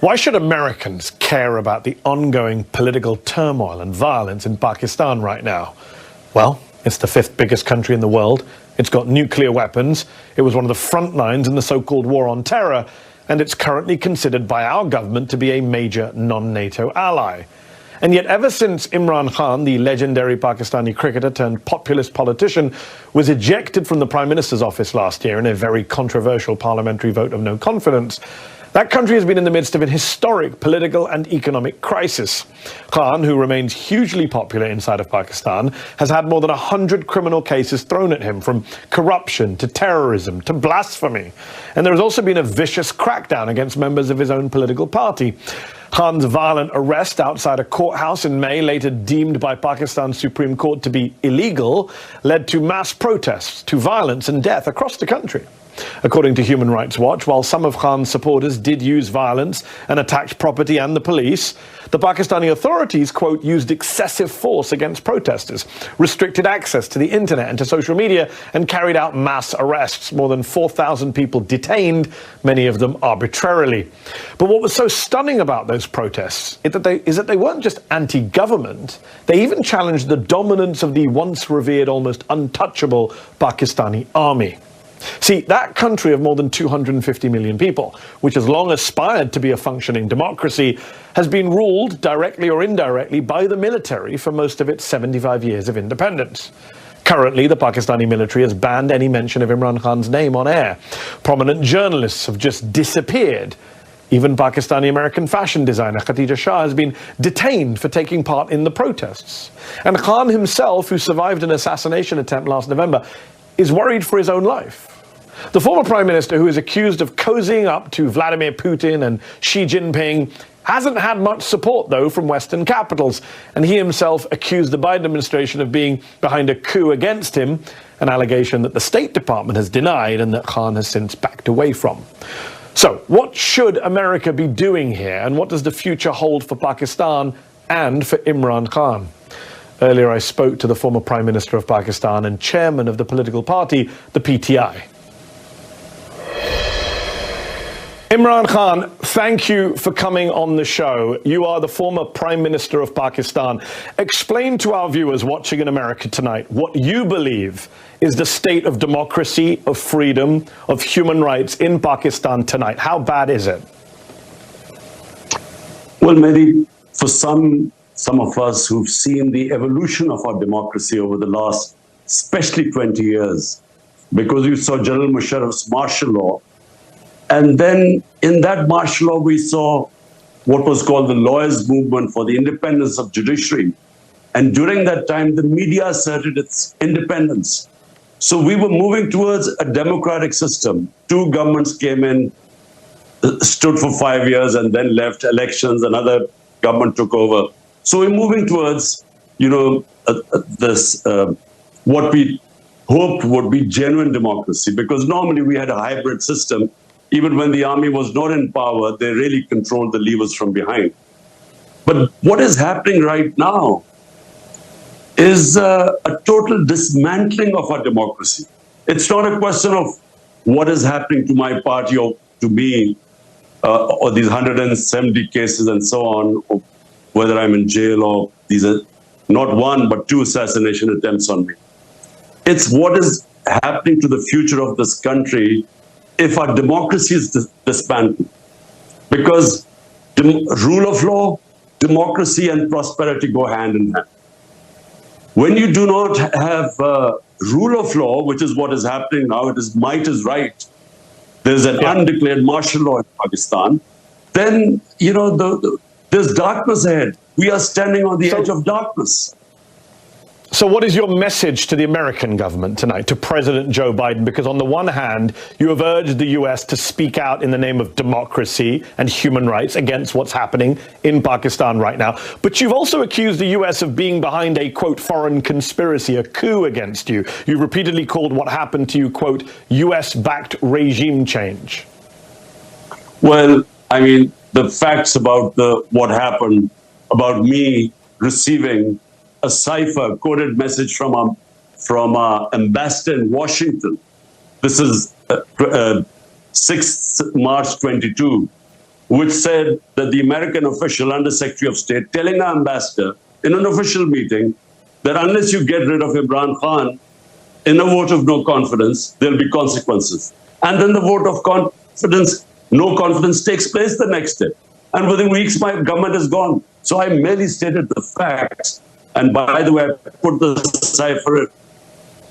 Why should Americans care about the ongoing political turmoil and violence in Pakistan right now? Well, it's the fifth biggest country in the world. It's got nuclear weapons. It was one of the front lines in the so-called war on terror, and it's currently considered by our government to be a major non-NATO ally. And yet ever since Imran Khan, the legendary Pakistani cricketer turned populist politician, was ejected from the Prime Minister's office last year in a very controversial parliamentary vote of no confidence, that country has been in the midst of an historic political and economic crisis. Khan, who remains hugely popular inside of Pakistan, has had more than 100 criminal cases thrown at him, from corruption to terrorism to blasphemy. And there has also been a vicious crackdown against members of his own political party. Khan's violent arrest outside a courthouse in May, later deemed by Pakistan's Supreme Court to be illegal, led to mass protests, to violence and death across the country. According to Human Rights Watch, while some of Khan's supporters did use violence and attacked property and the police, the Pakistani authorities, quote, used excessive force against protesters, restricted access to the internet and to social media, and carried out mass arrests. More than 4,000 people detained, many of them arbitrarily. But what was so stunning about those protests is that they weren't just anti-government, they even challenged the dominance of the once revered, almost untouchable Pakistani army. See, that country of more than 250 million people, which has long aspired to be a functioning democracy, has been ruled, directly or indirectly, by the military for most of its 75 years of independence. Currently, the Pakistani military has banned any mention of Imran Khan's name on air. Prominent journalists have just disappeared. Even Pakistani-American fashion designer Khatija Shah has been detained for taking part in the protests. And Khan himself, who survived an assassination attempt last November, is worried for his own life. The former Prime Minister, who is accused of cozying up to Vladimir Putin and Xi Jinping, hasn't had much support, though, from Western capitals, and he himself accused the Biden administration of being behind a coup against him, an allegation that the State Department has denied and that Khan has since backed away from. So, what should America be doing here, and what does the future hold for Pakistan and for Imran Khan? Earlier I spoke to the former Prime Minister of Pakistan and chairman of the political party, the PTI. Imran Khan, thank you for coming on the show. You are the former Prime Minister of Pakistan. Explain to our viewers watching in America tonight what you believe is the state of democracy, of freedom, of human rights in Pakistan tonight. How bad is it? Well, Mehdi, for some of us who've seen the evolution of our democracy over the last, especially 20 years, because you saw General Musharraf's martial law, and then in that martial law, we saw what was called the lawyers' movement for the independence of judiciary. And during that time, the media asserted its independence. So we were moving towards a democratic system. Two governments came in, stood for 5 years, and then left elections. Another government took over. So we're moving towards, what we hoped would be genuine democracy, because normally we had a hybrid system. Even when the army was not in power, they really controlled the levers from behind. But what is happening right now is a total dismantling of our democracy. It's not a question of what is happening to my party or to me, or these 170 cases and so on, or whether I'm in jail or these are not one, but two assassination attempts on me. It's what is happening to the future of this country if our democracy is disbanded. Because rule of law, democracy and prosperity go hand in hand. When you do not have rule of law, which is what is happening now, it is might is right, there's an undeclared martial law in Pakistan, then, there's darkness ahead. We are standing on the edge of darkness. So what is your message to the American government tonight, to President Joe Biden? Because on the one hand, you have urged the US to speak out in the name of democracy and human rights against what's happening in Pakistan right now. But you've also accused the US of being behind a, quote, foreign conspiracy, a coup against you. You repeatedly called what happened to you, quote, US-backed regime change. Well, I mean, the facts about what happened, about me receiving a cipher coded message from our ambassador in Washington. This is 6th March 22. which said that the American official, Under Secretary of State, telling our ambassador in an official meeting that unless you get rid of Imran Khan in a vote of no confidence, there'll be consequences. And then the vote of confidence, no confidence, takes place the next day. And within weeks, my government is gone. So I merely stated the facts. And by the way, I put the cipher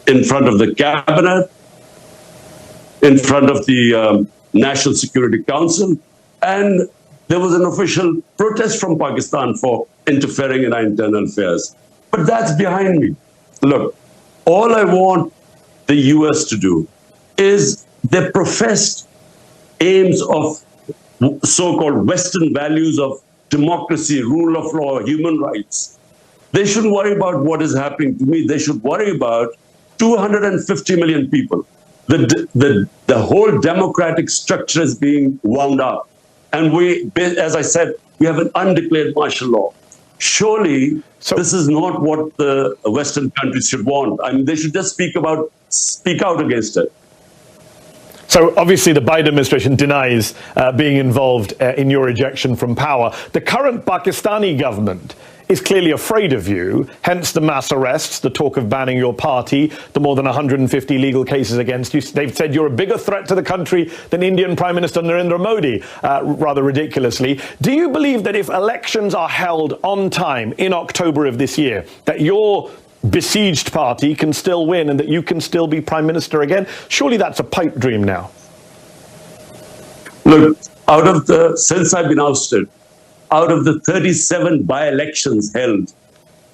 in front of the cabinet, in front of the National Security Council, and there was an official protest from Pakistan for interfering in our internal affairs. But that's behind me. Look, all I want the US to do is their professed aims of so-called Western values of democracy, rule of law, human rights. They shouldn't worry about what is happening to me. They should worry about 250 million people. The whole democratic structure is being wound up. And we, as I said, we have an undeclared martial law. Surely, this is not what the Western countries should want. I mean, they should just speak out against it. So obviously the Biden administration denies being involved in your ejection from power. The current Pakistani government is clearly afraid of you, hence the mass arrests, the talk of banning your party, the more than 150 legal cases against you. They've said you're a bigger threat to the country than Indian Prime Minister Narendra Modi, rather ridiculously. Do you believe that if elections are held on time in October of this year, that your besieged party can still win and that you can still be Prime Minister again? Surely that's a pipe dream now. Look, since I've been ousted, out of the 37 by-elections held,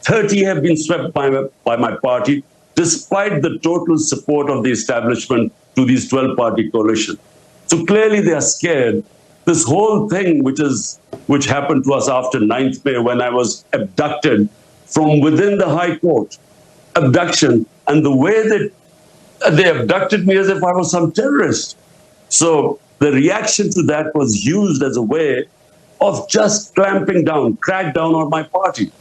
30 have been swept by my party, despite the total support of the establishment to these 12-party coalition. So clearly they are scared. This whole thing, which happened to us after 9th May, when I was abducted from within the High Court, abduction, and the way that they abducted me as if I was some terrorist. So the reaction to that was used as a way of just clamping down, crack down on my party.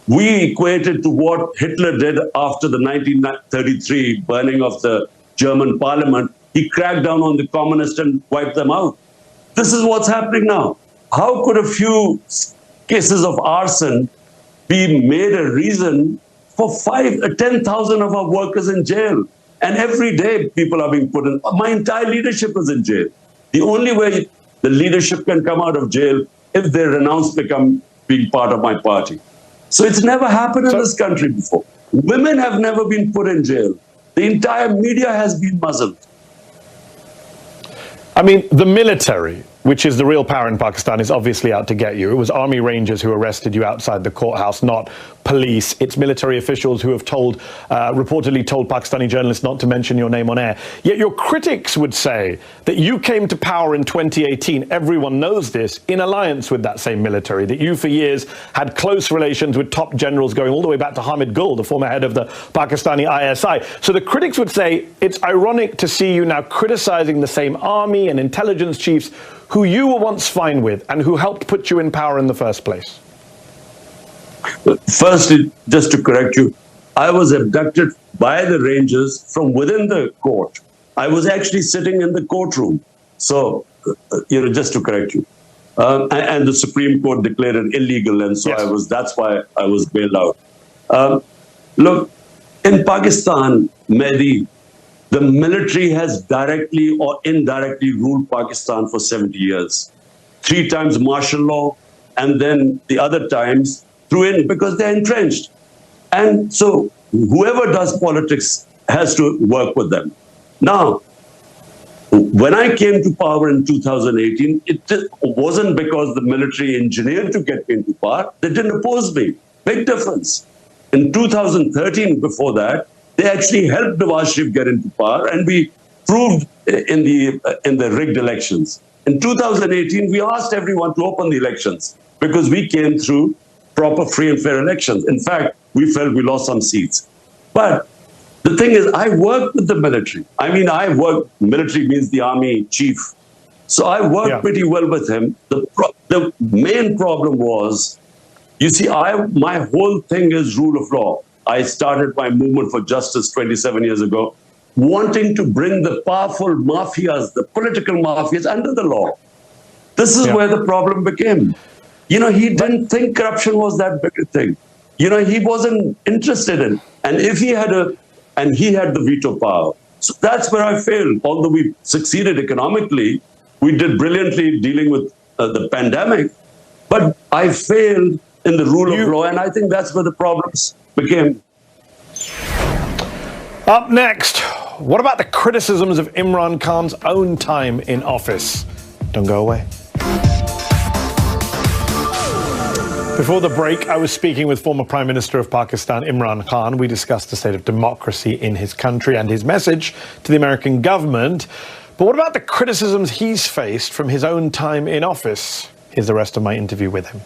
We equated to what Hitler did after the 1933 burning of the German parliament. He cracked down on the communists and wiped them out. This is what's happening now. How could a few cases of arson be made a reason for 10,000 of our workers in jail? And every day people are being put in. My entire leadership is in jail. The only way the leadership can come out of jail if they renounce being part of my party. So it's never happened in this country before. Women have never been put in jail. The entire media has been muzzled. I mean, the military, which is the real power in Pakistan, is obviously out to get you. It was army rangers who arrested you outside the courthouse, not police. It's military officials who have reportedly told Pakistani journalists not to mention your name on air. Yet your critics would say that you came to power in 2018, everyone knows this, in alliance with that same military, that you for years had close relations with top generals going all the way back to Hamid Gul, the former head of the Pakistani ISI. So the critics would say it's ironic to see you now criticizing the same army and intelligence chiefs who you were once fine with and who helped put you in power in the first place. Firstly, just to correct you, I was abducted by the Rangers from within the court. I was actually sitting in the courtroom. So, just to correct you. And the Supreme Court declared it illegal, and so yes. That's why I was bailed out. Look, in Pakistan, Mehdi, the military has directly or indirectly ruled Pakistan for 70 years. 3 times martial law, and then the other times because they're entrenched. And so whoever does politics has to work with them. Now, when I came to power in 2018, it wasn't because the military engineered to get into power. They didn't oppose me. Big difference. In 2013, before that, they actually helped Nawaz Sharif get into power, and we proved in the rigged elections. In 2018, we asked everyone to open the elections because we came through proper, free and fair elections. In fact, we felt we lost some seats. But the thing is, I worked with the military. I mean, military means the army chief. So I worked pretty well with him. The main problem was, you see, my whole thing is rule of law. I started my movement for justice 27 years ago, wanting to bring the powerful mafias, the political mafias, under the law. This is where the problem became. He didn't think corruption was that big a thing. He wasn't interested in. And if he had he had the veto power. So that's where I failed. Although we succeeded economically, we did brilliantly dealing with the pandemic, but I failed in the rule of law, and I think that's where the problems became. Up next, what about the criticisms of Imran Khan's own time in office? Don't go away. Before the break, I was speaking with former Prime Minister of Pakistan, Imran Khan. We discussed the state of democracy in his country and his message to the American government. But what about the criticisms he's faced from his own time in office? Here's the rest of my interview with him.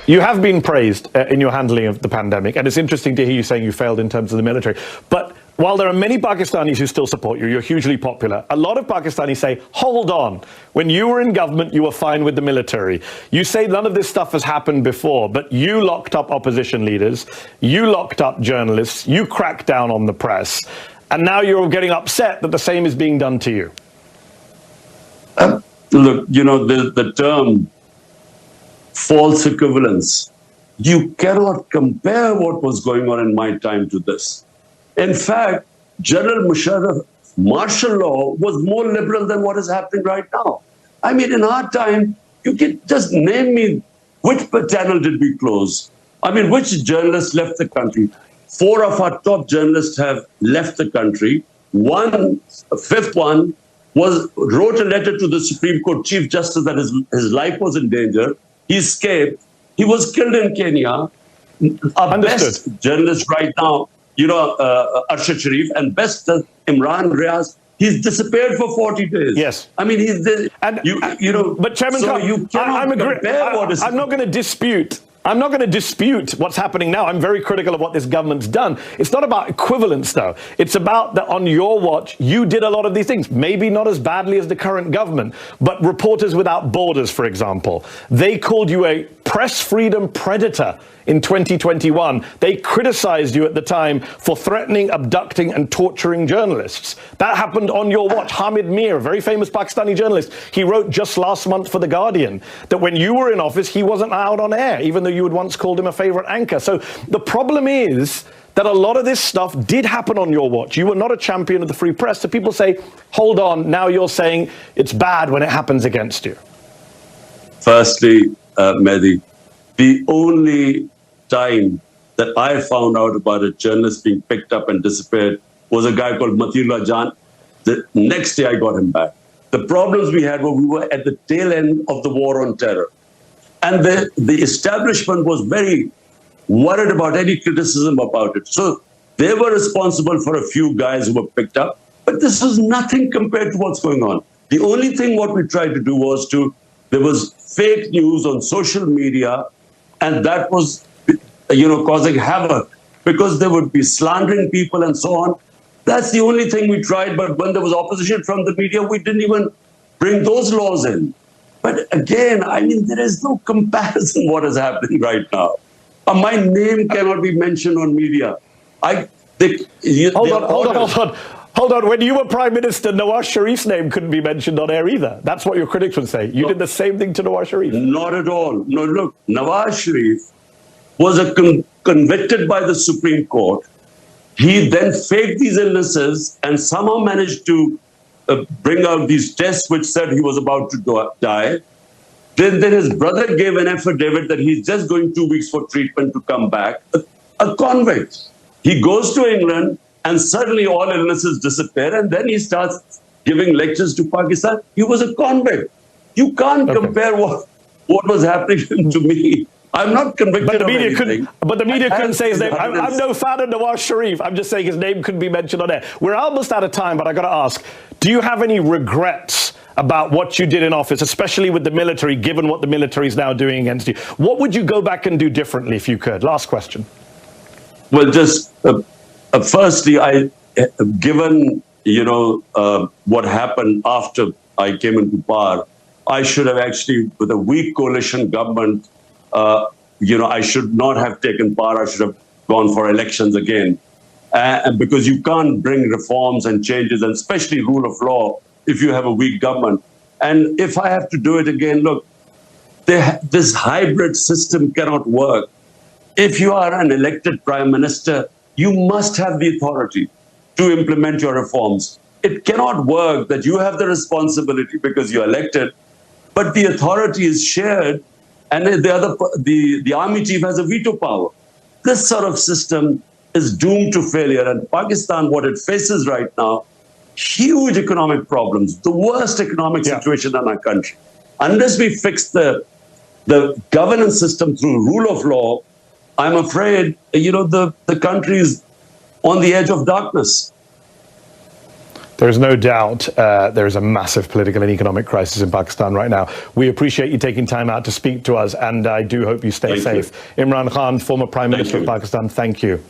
You have been praised in your handling of the pandemic, and it's interesting to hear you saying you failed in terms of the military. But while there are many Pakistanis who still support you, you're hugely popular, a lot of Pakistanis say, hold on, when you were in government, you were fine with the military. You say none of this stuff has happened before, but you locked up opposition leaders, you locked up journalists, you cracked down on the press, and now you're getting upset that the same is being done to you. Look, the term false equivalence, you cannot compare what was going on in my time to this. In fact, General Musharraf's martial law was more liberal than what is happening right now. I mean, in our time, you can just name me which channel did we close? I mean, which journalists left the country? 4 of our top journalists have left the country. A fifth one wrote a letter to the Supreme Court Chief Justice that his life was in danger. He escaped. He was killed in Kenya. Our best journalist right now, Arshad Sharif, and best Imran Riaz, he's disappeared for 40 days. Yes. I mean, he's the, but Chairman so Khan, you cannot compare what is... I'm not going to dispute. I'm not going to dispute what's happening now. I'm very critical of what this government's done. It's not about equivalence, though. It's about that on your watch, you did a lot of these things. Maybe not as badly as the current government, but Reporters Without Borders, for example, they called you a press freedom predator in 2021. They criticized you at the time for threatening, abducting and torturing journalists. That happened on your watch. Hamid Mir, a very famous Pakistani journalist, he wrote just last month for The Guardian that when you were in office, he wasn't allowed on air, even though you had once called him a favorite anchor. So the problem is that a lot of this stuff did happen on your watch. You were not a champion of the free press. So people say, hold on, now you're saying it's bad when it happens against you. Firstly, Mehdi, the only time that I found out about a journalist being picked up and disappeared was a guy called Matiullah Jan. The next day I got him back. The problems we had were we were at the tail end of the war on terror. And the establishment was very worried about any criticism about it. So they were responsible for a few guys who were picked up, but this was nothing compared to what's going on. The only thing what we tried to do was there was fake news on social media, and that was causing havoc because they would be slandering people and so on. That's the only thing we tried. But when there was opposition from the media, we didn't even bring those laws in. But again, I mean, there is no comparison what is happening right now. My name cannot be mentioned on media. Hold on. When you were Prime Minister, Nawaz Sharif's name couldn't be mentioned on air either. That's what your critics would say. You did the same thing to Nawaz Sharif. Not at all. No, look, Nawaz Sharif was convicted by the Supreme Court. He then faked these illnesses and somehow managed to bring out these tests which said he was about to die. Then his brother gave an affidavit that he's just going 2 weeks for treatment to come back. A convict. He goes to England and suddenly all illnesses disappear, and then he starts giving lectures to Pakistan. He was a convict. You can't compare what was happening to me. I'm not convicted of anything. But the media couldn't say his name. I'm no fan of Nawaz Sharif. I'm just saying his name couldn't be mentioned on air. We're almost out of time, but I got to ask, do you have any regrets about what you did in office, especially with the military, given what the military is now doing against you? What would you go back and do differently if you could? Last question. Well, just firstly, given what happened after I came into power, I should have actually, with a weak coalition government, I should not have taken power. I should have gone for elections again, because you can't bring reforms and changes, and especially rule of law, if you have a weak government. And if I have to do it again, look, this hybrid system cannot work. If you are an elected prime minister, you must have the authority to implement your reforms. It cannot work that you have the responsibility because you're elected, but the authority is shared and the army chief has a veto power. This sort of system is doomed to failure. And Pakistan, what it faces right now, huge economic problems, the worst economic situation in our country. Unless we fix the governance system through rule of law, I'm afraid, the country is on the edge of darkness. There's no doubt there is a massive political and economic crisis in Pakistan right now. We appreciate you taking time out to speak to us, and I do hope you stay safe. Imran Khan, former Prime Minister of Pakistan, thank you.